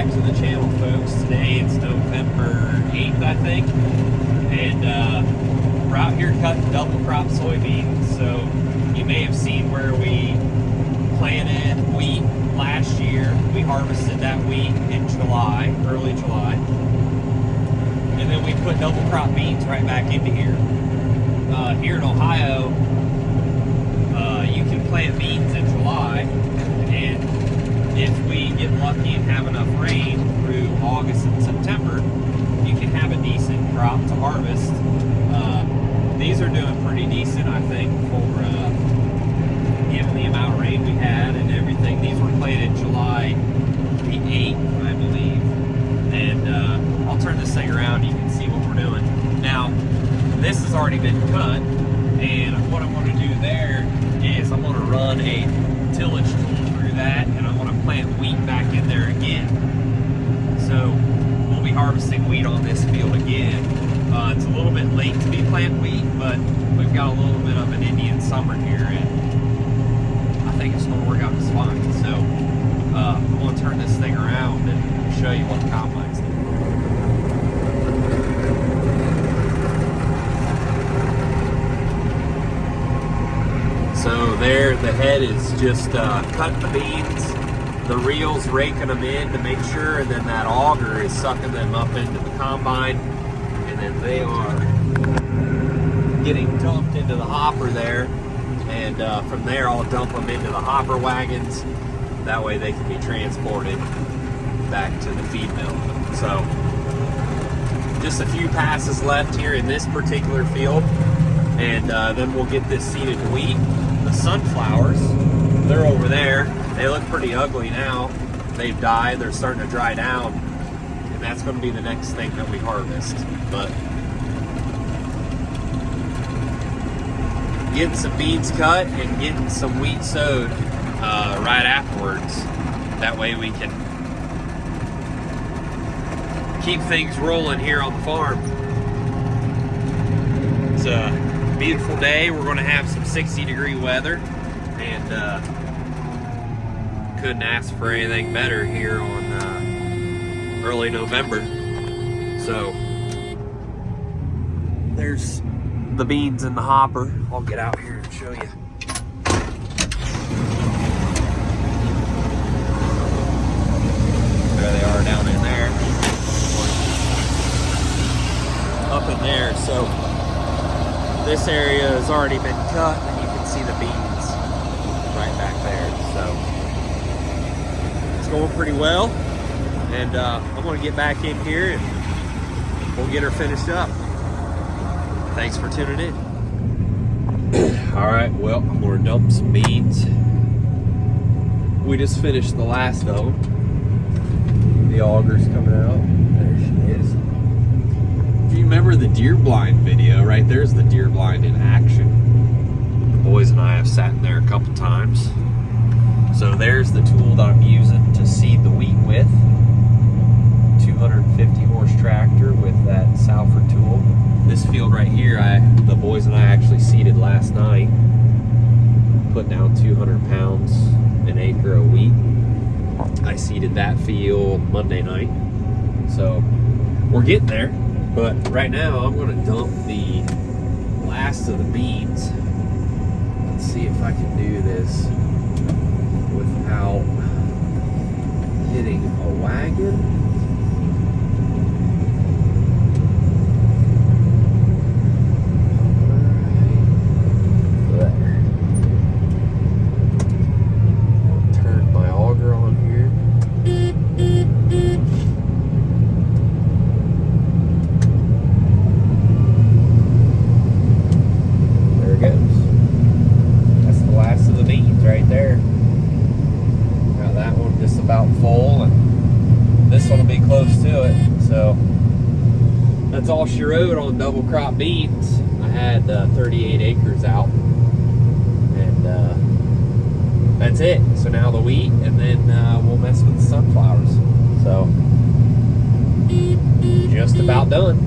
back to the channel, folks. Today it's November 8th, I think, and we're out here cutting double crop soybeans. So you may have seen where we planted wheat last year. We harvested that wheat in July, early July, and then we put double crop beans right back into here. Here in Ohio, you can plant beans in July, and if we get lucky and have enough rain through August and September, you can have a decent crop to harvest. These are doing pretty decent, I think, for given the amount of rain we had and everything. These were planted July the 8th, I believe. And I'll turn this thing around, you can see what we're doing. Now, this has already been cut, and what I'm going to do there is I'm going to run a tillage tool through that, and I'm going to plant wheat back in there again. So we'll be harvesting wheat on this field again. It's a little bit late to be planting wheat, but we've got a little bit of an Indian summer here, and I think it's going to work out just fine. So I'm going to turn this thing around and show you what the combine's doing. So there, the head is just cutting the beans, the reel's raking them in to make sure, and then that auger is sucking them up into the combine, and then they are getting dumped into the hopper there, and from there I'll dump them into the hopper wagons. That way they can be transported back to the feed mill. So just a few passes left here in this particular field, and then we'll get this seeded wheat. The sunflowers, they're over there. They look pretty ugly now. They've died, they're starting to dry down, and that's going to be the next thing that we harvest. But getting some beans cut and getting some wheat sowed right afterwards. That way we can keep things rolling here on the farm. It's a beautiful day. We're going to have some 60-degree weather, and couldn't ask for anything better here on early November. So there's the beans in the hopper. I'll get out here and show you. There they are down in there. Up in there. So this area has already been cut, and you can see the beans right back there. So it's going pretty well, and I'm going to get back in here and we'll get her finished up. Thanks for tuning in. All right, well, I'm going to dump some beans. We just finished the last of them. The auger's coming out. There she is. If you remember the deer blind video, right there's the deer blind in action. The boys and I have sat in there a couple times. So there's the tool that I'm using to seed the wheat with. 250 horse tractor with that Salford tool. This field right here, the boys and I actually seeded last night. Put down 200 pounds an acre of wheat. I seeded that field Monday night. So we're getting there. But right now, I'm going to dump the last of the beans. Let's see if I can do this without hitting a wagon. There. Turn my auger on here. Right there. Got that one just about full, and this one will be close to it. So that's all she wrote on double crop beans. I had 38 acres out, and that's it. So now the wheat, and then we'll mess with the sunflowers. So just about done.